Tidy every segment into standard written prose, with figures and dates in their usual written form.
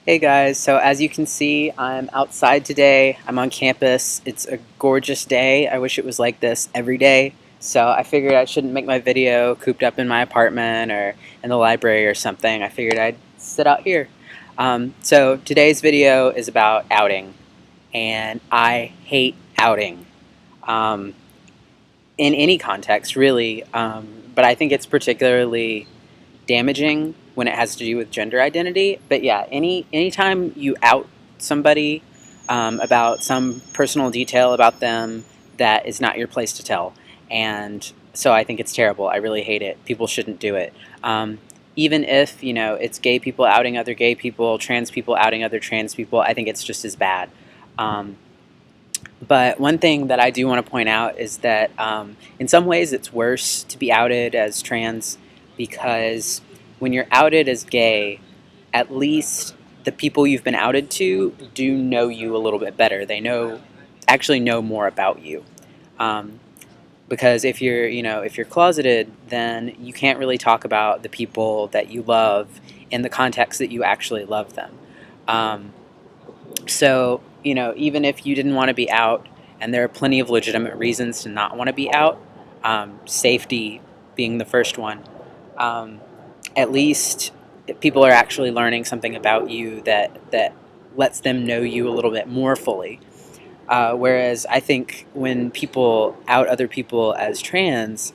Hey guys, so as you can see, I'm outside today. I'm on campus. It's a gorgeous day. I wish it was like this every day. So I figured I shouldn't make my video cooped up in my apartment or in the library or something. I figured I'd sit out here. So today's video is about outing, and I hate outing. Um, in any context, really, but I think it's particularly damaging when it has to do with gender identity. But yeah, anytime you out somebody about some personal detail about them, that is not your place to tell. And so I think it's terrible. I really hate it. People shouldn't do it. Even if, it's gay people outing other gay people, trans people outing other trans people, I think it's just as bad. But one thing that I do want to point out is that in some ways it's worse to be outed as trans, because when you're outed as gay, at least the people you've been outed to do know you a little bit better. They actually know more about you. Because if you're closeted, then you can't really talk about the people that you love in the context that you actually love them. So, even if you didn't want to be out, and there are plenty of legitimate reasons to not want to be out, safety being the first one, at least people are actually learning something about you that lets them know you a little bit more fully. Whereas I think when people out other people as trans,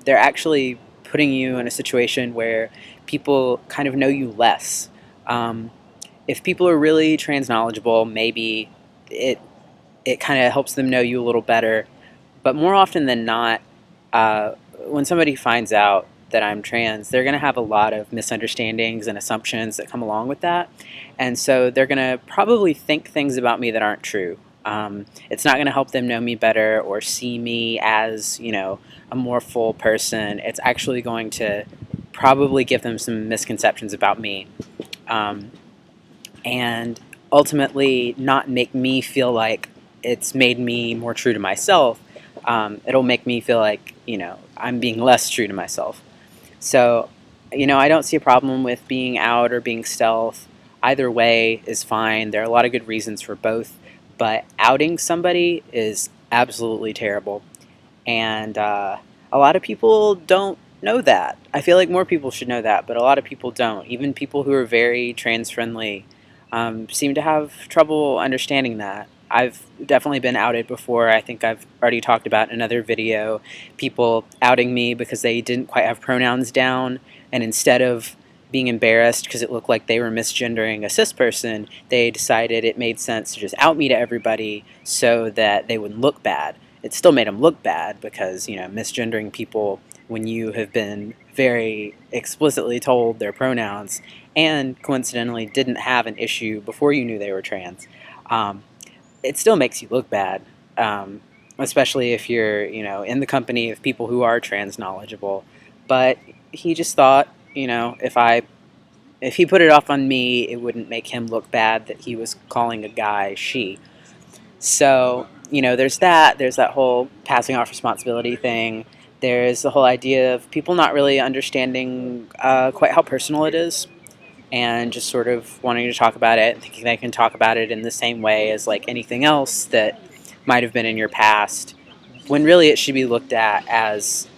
they're actually putting you in a situation where people kind of know you less. If people are really trans knowledgeable, maybe it kind of helps them know you a little better. But more often than not, when somebody finds out that I'm trans, they're going to have a lot of misunderstandings and assumptions that come along with that. And so they're going to probably think things about me that aren't true. It's not going to help them know me better or see me as, a more full person. It's actually going to probably give them some misconceptions about me. And ultimately not make me feel like it's made me more true to myself. It'll make me feel like, I'm being less true to myself. So, I don't see a problem with being out or being stealth. Either way is fine. There are a lot of good reasons for both. But outing somebody is absolutely terrible. And a lot of people don't know that. I feel like more people should know that, but a lot of people don't. Even people who are very trans-friendly seem to have trouble understanding that. I've definitely been outed before. I think I've already talked about in another video people outing me because they didn't quite have pronouns down, and instead of being embarrassed because it looked like they were misgendering a cis person, they decided it made sense to just out me to everybody so that they wouldn't look bad. It still made them look bad because, misgendering people when you have been very explicitly told their pronouns and coincidentally didn't have an issue before you knew they were trans, it still makes you look bad, especially if you're, in the company of people who are trans knowledgeable. But he just thought, if he put it off on me, it wouldn't make him look bad that he was calling a guy she. So, there's that whole passing off responsibility thing. There's the whole idea of people not really understanding quite how personal it is, and just sort of wanting to talk about it and thinking they can talk about it in the same way as like anything else that might have been in your past, when really it should be looked at as,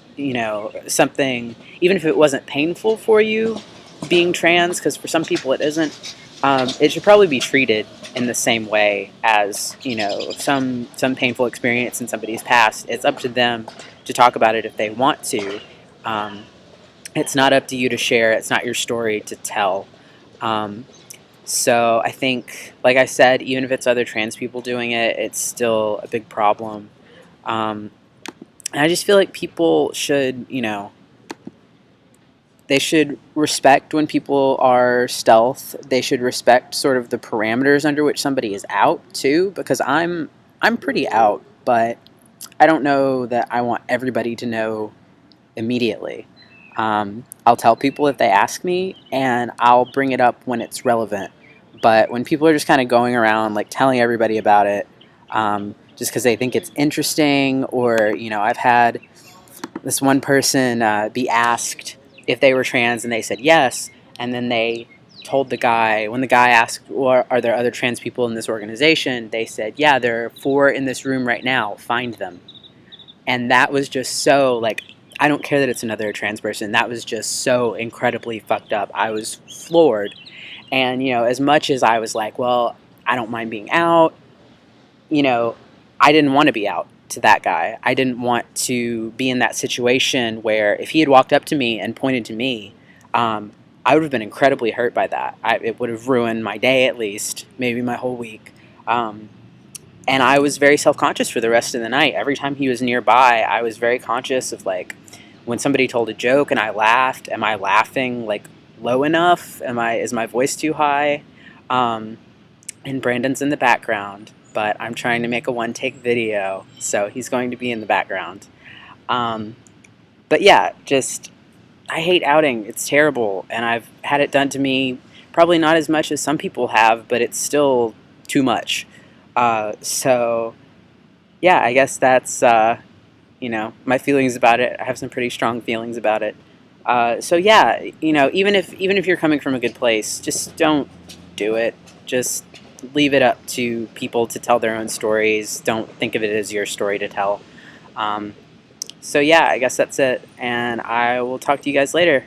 something, even if it wasn't painful for you being trans, because for some people it isn't, it should probably be treated in the same way as, some painful experience in somebody's past. It's up to them to talk about it if they want to. It's not up to you to share. It's not your story to tell. So I think, like I said, even if it's other trans people doing it, it's still a big problem. And I just feel like people should, they should respect when people are stealth. They should respect sort of the parameters under which somebody is out too, because I'm pretty out, but I don't know that I want everybody to know immediately. I'll tell people if they ask me, and I'll bring it up when it's relevant. But when people are just kind of going around like telling everybody about it, just because they think it's interesting, or I've had this one person be asked if they were trans, and they said yes, and then they told the guy, when the guy asked, or are there other trans people in this organization, they said, yeah, there are 4 in this room right now, find them. And that was just so, like, I don't care that it's another trans person, that was just so incredibly fucked up. I was floored. And, you know, as much as I was like, well, I don't mind being out, you know, I didn't want to be out to that guy. I didn't want to be in that situation where if he had walked up to me and pointed to me, I would have been incredibly hurt by that. It would have ruined my day at least, maybe my whole week. And I was very self-conscious for the rest of the night. Every time he was nearby, I was very conscious of, like, when somebody told a joke and I laughed, am I laughing, like, low enough? Is my voice too high? And Brandon's in the background, but I'm trying to make a one-take video, so he's going to be in the background. But yeah, just, I hate outing. It's terrible, and I've had it done to me, probably not as much as some people have, but it's still too much. So, yeah, I guess that's, you know, my feelings about it. I have some pretty strong feelings about it. So yeah, you know, even if you're coming from a good place, just don't do it. Just leave it up to people to tell their own stories. Don't think of it as your story to tell. So yeah, I guess that's it, and I will talk to you guys later.